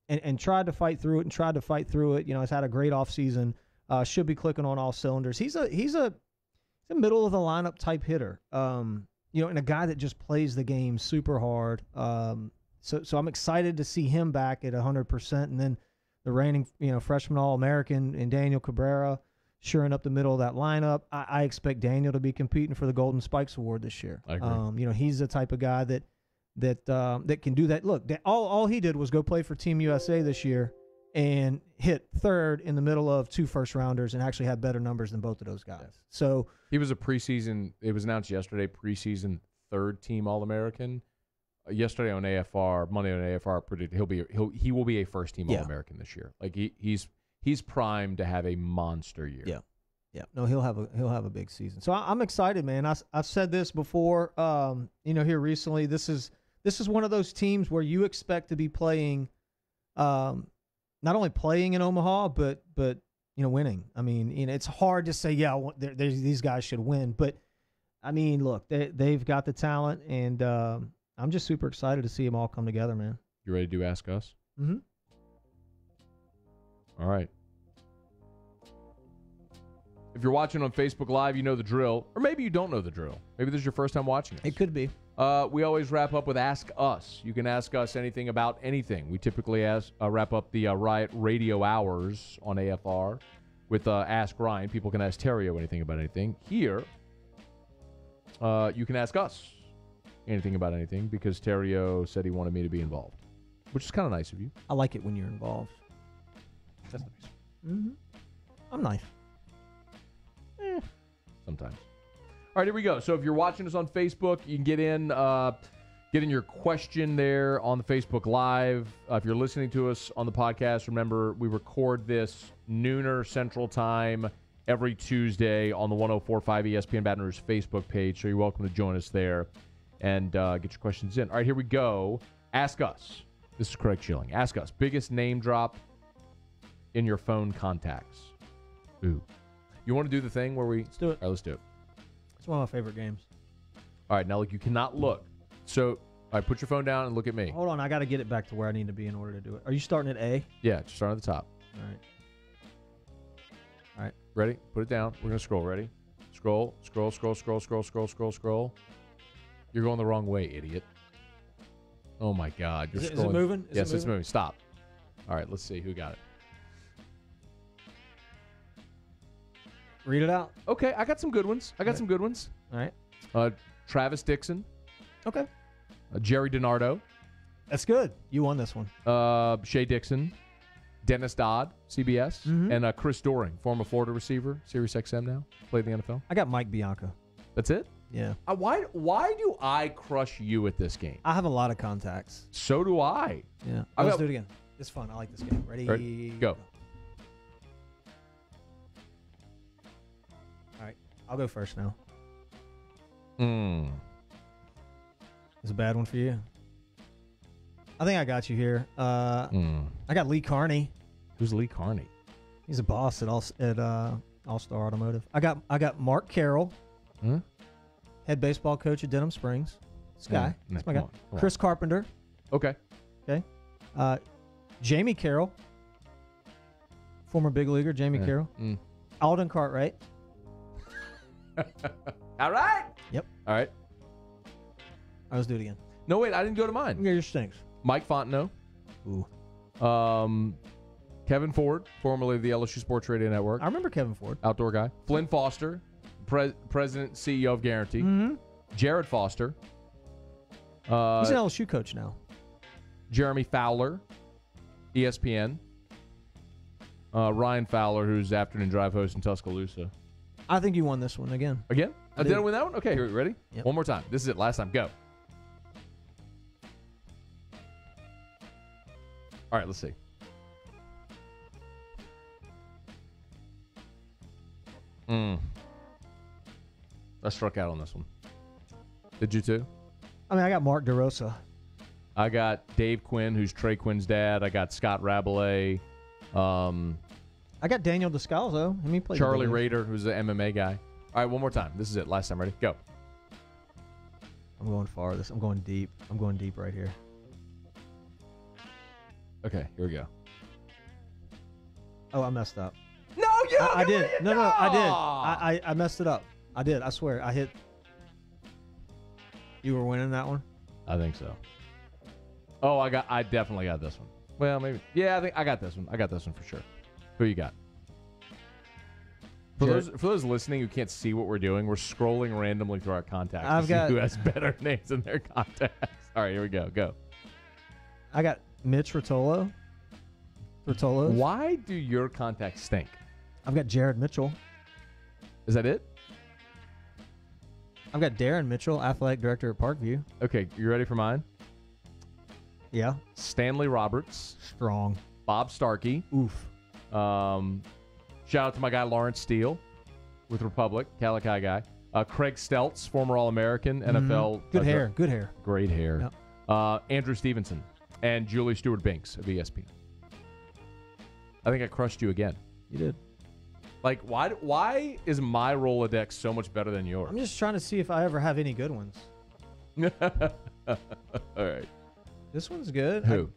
and tried to fight through it. He's had a great offseason. Should be clicking on all cylinders. He's a middle of the lineup type hitter. And a guy that just plays the game super hard. So I'm excited to see him back at 100%. And then the reigning freshman All-American and Daniel Cabrera shoring up the middle of that lineup. I expect Daniel to be competing for the Golden Spikes Award this year. I agree. He's the type of guy that can do that. Look, all he did was go play for Team USA this year and hit third in the middle of two first-rounders and actually had better numbers than both of those guys. Yeah. So he was a preseason. It was announced yesterday. Preseason third-team All-American. Yesterday on AFR, Monday on AFR, predicted he will be a first-team All-American this year. Like he's primed to have a monster year. Yeah. No, he'll have a big season. So I'm excited, man. I've said this before. Here recently, this is one of those teams where you expect to be playing, not only playing in Omaha, but winning. I mean, it's hard to say, these guys should win, but I mean, look, they've got the talent, and I'm just super excited to see them all come together, man. You ready to do Ask Us? Mm-hmm. All right. If you're watching on Facebook Live, you know the drill, or maybe you don't know the drill. Maybe this is your first time watching us. It could be. We always wrap up with Ask Us. You can ask us anything about anything. We typically wrap up the Riot radio hours on AFR with Ask Ryan. People can ask Terrio anything about anything. Here, you can ask us anything about anything because Terrio said he wanted me to be involved, which is kind of nice of you. I like it when you're involved. That's nice. Mm-hmm. I'm nice. Sometimes. All right, here we go. So if you're watching us on Facebook, you can get in your question there on the Facebook Live. If you're listening to us on the podcast, remember we record this nooner Central Time every Tuesday on the 104.5 ESPN Baton Rouge Facebook page. So you're welcome to join us there and get your questions in. All right, here we go. Ask us. This is Craig Schilling. Ask us. Biggest name drop in your phone contacts. Ooh. You want to do the thing where we... Let's do it. All right, let's do it. It's one of my favorite games. All right, now look, you cannot look. So, all right, put your phone down and look at me. Hold on, I got to get it back to where I need to be in order to do it. Are you starting at A? Yeah, just start at the top. All right. Ready? Put it down. We're going to scroll. Ready? Scroll. You're going the wrong way, idiot. Oh, my God. You're scrolling. Is it moving? Yes, it's moving. Stop. All right, let's see who got it. Read it out. Okay, I got some good ones. All right. Travis Dixon. Okay. Jerry DiNardo. That's good. You won this one. Shea Dixon. Dennis Dodd, CBS. Mm-hmm. And Chris Doring, former Florida receiver, Sirius XM now. Played in the NFL. I got Mike Bianca. That's it? Yeah. Why do I crush you at this game? I have a lot of contacts. So do I. Yeah. Let's do it again. It's fun. I like this game. Ready? Go. All right. I'll go first now. It's a bad one for you. I think I got you here. I got Lee Carney. Who's Lee Carney? He's a boss at All-Star Automotive. I got Mark Carroll, head baseball coach at Denham Springs. This guy. That's my guy. Come on. Chris Carpenter. Okay. Okay. Jamie Carroll, former big leaguer Jamie Carroll. Alden Cartwright. All right. Yep. All right. Let's do it again. No, wait. I didn't go to mine. Yeah, your stinks. Mike Fontenot. Ooh. Kevin Ford, formerly of the LSU Sports Radio Network. I remember Kevin Ford. Outdoor guy. Flynn Foster, president, CEO of Guarantee. Mm-hmm. Jared Foster. He's an LSU coach now. Jeremy Fowler, ESPN. Ryan Fowler, who's afternoon drive host in Tuscaloosa. I think you won this one again. Again? I Did I did. win that one? Okay, here, ready? Yep. One more time. This is it. Last time. Go. All right, let's see. I struck out on this one. Did you too? I mean, I got Mark DeRosa. I got Dave Quinn, who's Trey Quinn's dad. I got Scott Rabelais. I got Daniel Descalzo. I mean, he played Charlie with Rader, who's the MMA guy. All right, one more time. This is it. Last time. Ready? Go. I'm going far. I'm going deep. I'm going deep right here. Okay, here we go. Oh, I messed up. No, you. I did. No, I did. I messed it up. I did. I swear. I hit. You were winning that one? I think so. Oh, I definitely got this one. Well, maybe. Yeah, I think I got this one. I got this one for sure. Who you got? For those listening who can't see what we're doing, we're scrolling randomly through our contacts to see who has better names in their contacts. All right, here we go. Go. I got Mitch Rotolo. Rotolos. Why do your contacts stink? I've got Jared Mitchell. Is that it? I've got Darren Mitchell, athletic director at Parkview. Okay, you ready for mine? Yeah. Stanley Roberts. Strong. Bob Starkey. Oof. Shout out to my guy Lawrence Steele with Republic, Calico guy. Craig Stelz, former All-American, NFL. Good hair. Good hair. Great hair. Yep. Andrew Stevenson and Julie Stewart-Binks of ESPN. I think I crushed you again. You did. Like, why is my Rolodex so much better than yours? I'm just trying to see if I ever have any good ones. All right. This one's good. Who?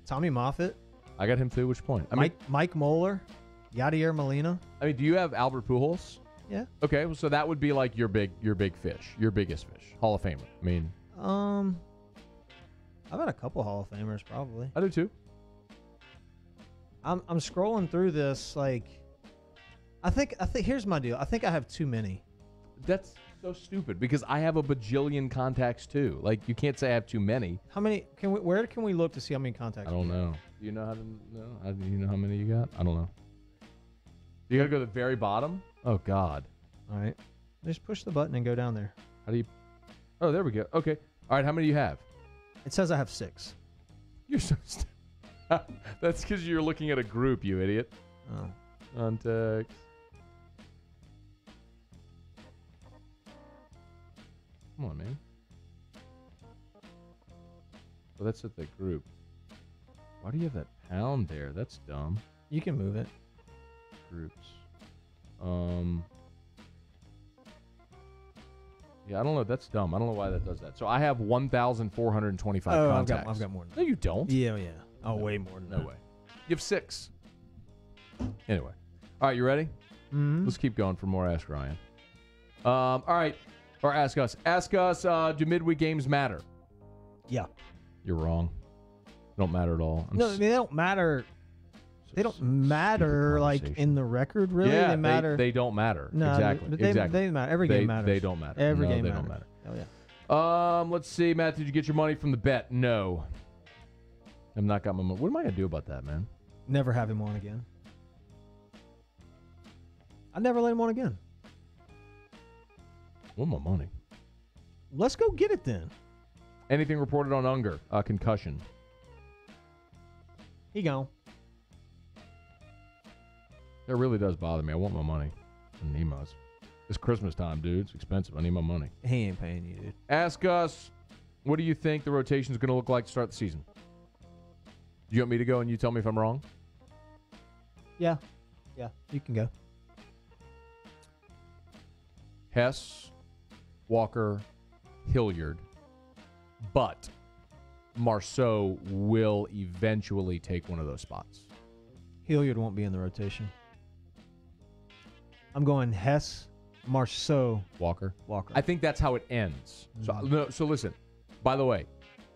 Tommy Moffitt. I got him too. Which point? Mike Moeller. Yadier Molina. I mean, do you have Albert Pujols? Yeah. Okay, well, so that would be like your big fish, your biggest fish, Hall of Famer. I mean, I've had a couple Hall of Famers probably. I do too. I'm scrolling through this like, I think here's my deal. I think I have too many. That's so stupid because I have a bajillion contacts too. Like, you can't say I have too many. How many where can we look to see how many contacts? I don't know. Do you know how to know? Do you know how many you got? I don't know. You gotta go to the very bottom. Oh God. All right. Just push the button and go down there. How do you? Oh, there we go. Okay. All right. How many do you have? It says I have 6. You're so stupid. That's because you're looking at a group, you idiot. Oh. Contacts. Come on, man. Oh, that's at the group. Why do you have that pound there? That's dumb. You can move it. Groups. Yeah, I don't know. That's dumb. I don't know why that does that. So I have 1,425 contacts. I've got more than that. No, you don't. Yeah. Oh, way more than No that. way. You have 6. Anyway. All right, you ready? Mm-hmm. Let's keep going for more Ask Ryan. All right. Or ask us. Ask us, do midweek games matter? Yeah. You're wrong. They don't matter at all. No, I mean, they don't matter. They don't matter like in the record, really. Yeah, they matter. They don't matter. No, exactly. But they matter. Every game matters. They don't matter. Every game they matters. don't matter. Oh yeah. Let's see, Matt. Did you get your money from the bet? No. I've not got my money. What am I gonna do about that, man? Never have him on again. I never let him on again. I want my money. Let's go get it then. Anything reported on Unger? Concussion. He gone. That really does bother me. I want my money. I need mine. It's Christmas time, dude. It's expensive. I need my money. He ain't paying you, dude. Ask us, what do you think the rotation is going to look like to start the season? Do you want me to go and you tell me if I'm wrong? Yeah, you can go. Hess, Walker, Hilliard, but Marceau will eventually take one of those spots. Hilliard won't be in the rotation. I'm going Hess, Marceau, Walker. Walker. I think that's how it ends. So listen, by the way,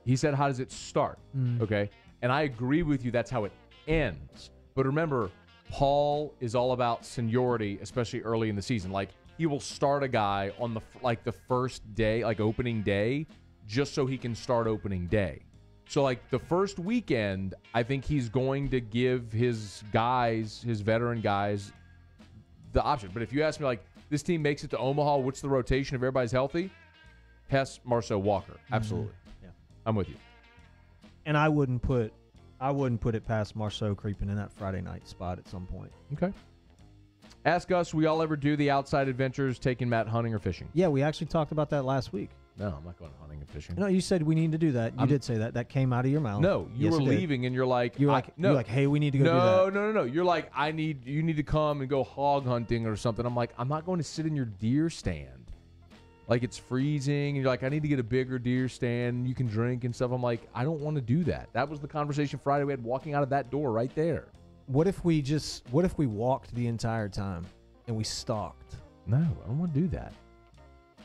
he said, how does it start? Okay? And I agree with you, that's how it ends. But remember, Paul is all about seniority, especially early in the season. Like, he will start a guy on the first day, like opening day, just so he can start opening day. So, like, the first weekend, I think he's going to give his guys, his veteran guys, the option. But if you ask me, like, this team makes it to Omaha, what's the rotation if everybody's healthy? Hess, Marceau, Walker. Absolutely. Yeah. I'm with you. And I wouldn't put it past Marceau creeping in that Friday night spot at some point. Okay. Ask us, we all ever do the outside adventures, taking Matt hunting or fishing? Yeah, we actually talked about that last week. No, I'm not going hunting and fishing. No, you said we need to do that. You did say that. That came out of your mouth. No, you were leaving and you're like, you're like, hey, we need to go do that. No. You're like, you need to come and go hog hunting or something. I'm like, I'm not going to sit in your deer stand. Like, it's freezing, and you're like, I need to get a bigger deer stand, and you can drink and stuff. I'm like, I don't want to do that. That was the conversation Friday we had walking out of that door right there. What if we walked the entire time and we stalked? No, I don't want to do that.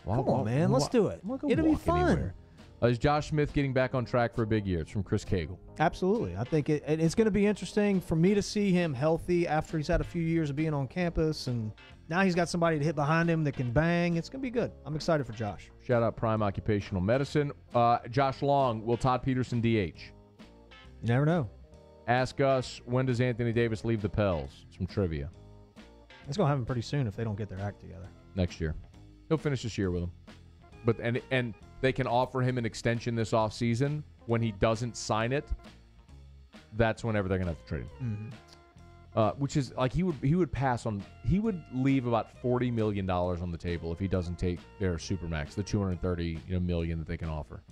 Come on, man. Let's do it. It'll be fun. Anywhere. Is Josh Smith getting back on track for a big year? It's from Chris Cagle. Absolutely. I think it's going to be interesting for me to see him healthy after he's had a few years of being on campus, and now he's got somebody to hit behind him that can bang. It's going to be good. I'm excited for Josh. Shout out Prime Occupational Medicine. Josh Long, will Todd Peterson DH? You never know. Ask us, when does Anthony Davis leave the Pels? It's from Trivia. It's going to happen pretty soon if they don't get their act together. Next year. He'll finish this year with them. But and they can offer him an extension this offseason. When he doesn't sign it, that's whenever they're going to have to trade him. Mm-hmm. Which is like he would leave about $40 million on the table if he doesn't take their supermax, the $230 million that they can offer.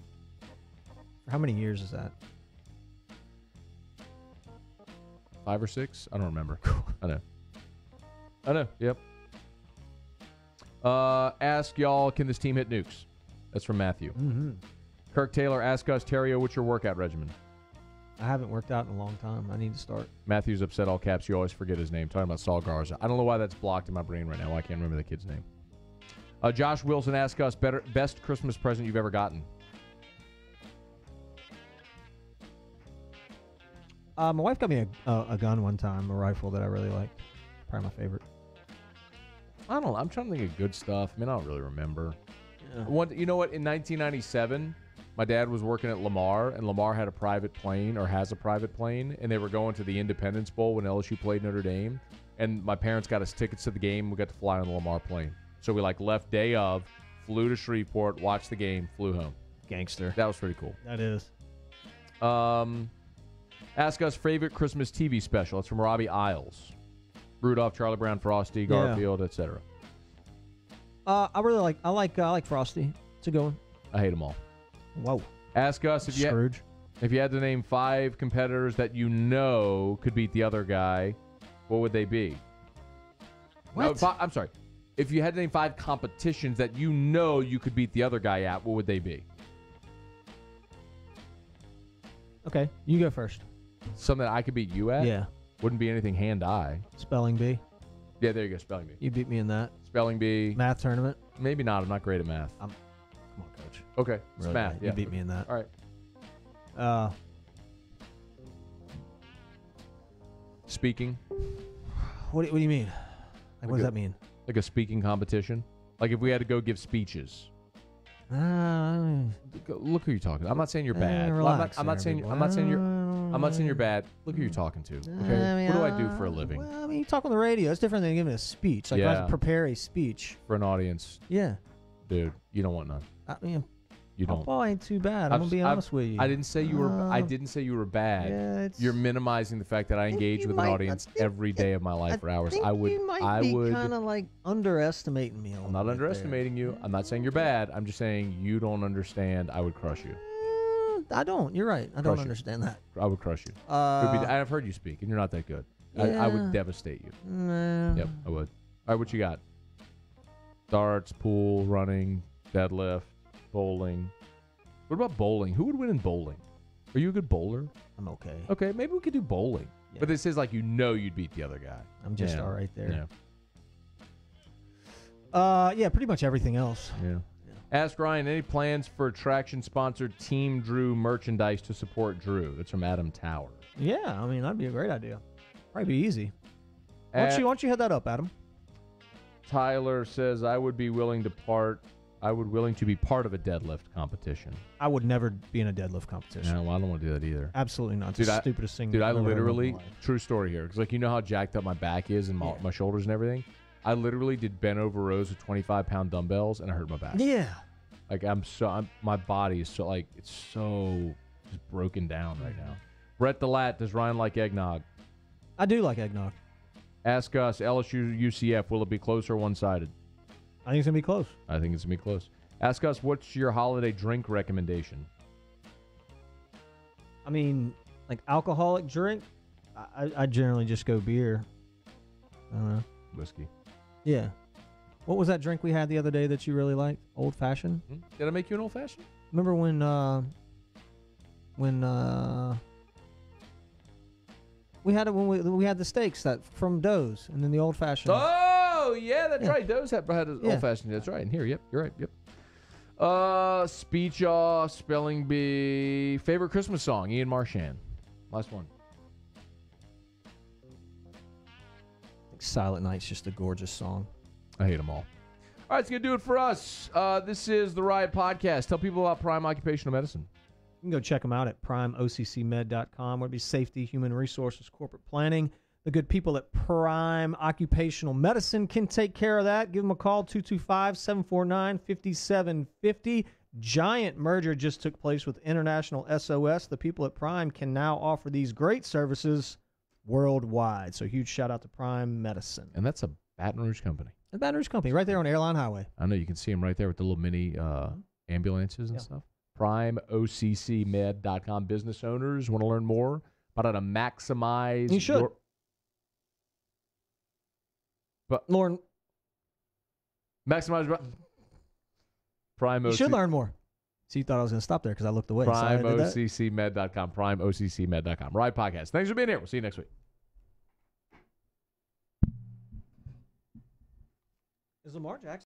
How many years is that? 5 or 6? I don't remember. I know. Yep. Ask y'all, can this team hit nukes? That's from Matthew. Mm-hmm. Kirk Taylor, ask us, Terrio, what's your workout regimen? I haven't worked out in a long time. I need to start. Matthew's upset, all caps. You always forget his name. Talking about Saul Garza. I don't know why that's blocked in my brain right now. I can't remember the kid's name. Josh Wilson, ask us, best Christmas present you've ever gotten? My wife got me a gun one time, a rifle that I really liked. Probably my favorite. I don't know. I'm trying to think of good stuff. I mean, I don't really remember. Yeah. You know what? In 1997, my dad was working at Lamar, and Lamar had a private plane, or has a private plane, and they were going to the Independence Bowl when LSU played Notre Dame. And my parents got us tickets to the game. We got to fly on the Lamar plane. So we left day of, flew to Shreveport, watched the game, flew home. Gangster. That was pretty cool. That is. Ask us favorite Christmas TV special. It's from Robbie Isles. Rudolph, Charlie Brown, Frosty, Garfield, etc. I like Frosty. It's a good one. I hate them all. Whoa. Ask us if you had to name 5 competitors that you know could beat the other guy, what would they be? What? I'm sorry. If you had to name 5 competitions that you know you could beat the other guy at, what would they be? Okay, you go first. Something that I could beat you at? Yeah. Wouldn't be anything hand-eye. Spelling bee. Yeah, there you go, spelling bee. You beat me in that. Spelling bee. Math tournament. Maybe not. I'm not great at math. Come on, coach. Okay, it's Really math. bad. Yeah. You beat me in that. All right. Speaking. What do you mean? What does that mean? Like a speaking competition? Like if we had to go give speeches. Look who you're talking to. I'm not saying you're bad. Relax I'm not saying you're bad. Look who you're talking to. Okay. What do I do for a living? Well, I mean, you talk on the radio. It's different than giving a speech. Like, I have to prepare a speech. For an audience. Yeah. Dude, you don't want none. I mean, you don't. Football ain't too bad. I'm gonna be honest with you. I didn't say you were. I didn't say you were bad. Yeah, you're minimizing the fact that I engage with an audience every day of my life for hours. You might be kind of like underestimating me. I'm not underestimating you. I'm not saying you're bad. I'm just saying you don't understand. I would crush you. I don't. You're right. I don't understand that. I would crush you. I've heard you speak, and you're not that good. I would devastate you. Nah. Yep, I would. All right, what you got? Darts, pool, running, deadlift, bowling. What about bowling? Who would win in bowling? Are you a good bowler? I'm okay. Okay, maybe we could do bowling. Yeah. But this is like you'd beat the other guy. I'm just all right there. Yeah. Pretty much everything else. Yeah. Ask Ryan, any plans for attraction-sponsored Team Drew merchandise to support Drew? That's from Adam Tower. Yeah, I mean, that'd be a great idea. Probably be easy. Why don't you head that up, Adam? Tyler says, I would be willing to be part of a deadlift competition. I would never be in a deadlift competition. No, well, I don't want to do that either. Absolutely not. It's the stupidest thing. Dude, I I've ever heard in my literally, life. true story here, because like you know how jacked up my back is and my shoulders and everything? I literally did bent over rows with 25-pound dumbbells and I hurt my back. Yeah. Like my body is so like, it's so just broken down right now. Brett DeLatte, does Ryan like eggnog? I do like eggnog. Ask us, LSU UCF, will it be close or one-sided? I think it's going to be close. I think it's going to be close. Ask us, what's your holiday drink recommendation? I mean, like alcoholic drink, I generally just go beer. I don't know. Whiskey. Yeah. What was that drink we had the other day that you really liked? Old fashioned? Did I make you an old fashioned? Remember when we had it when we had the steaks that from Doe's and then the old fashioned. Oh yeah, that's right. Doe's had old fashioned. That's right. And here, yep, you're right. Yep. Speech off, spelling bee. Favorite Christmas song, Ian Marchand. Last one. Silent Night's just a gorgeous song. I hate them all. All right, it's going to do it for us. This is the Riot Podcast. Tell people about Prime Occupational Medicine. You can go check them out at primeoccmed.com, where it'd be safety, human resources, corporate planning. The good people at Prime Occupational Medicine can take care of that. Give them a call, 225-749-5750. Giant merger just took place with International SOS. The people at Prime can now offer these great services worldwide. So huge shout out to Prime Medicine. And that's a Baton Rouge company. A Baton Rouge company, right there on Airline Highway. I know you can see them right there with the little mini ambulances and stuff. PrimeOCCMed.com. Business owners want to learn more about how to maximize. You should. Lauren. Maximize. Prime. You should learn more. So you thought I was going to stop there because I looked away. PrimeOCCMed.com. PrimeOCCMed.com. Riot Podcast. Thanks for being here. We'll see you next week. Is Lamar Jackson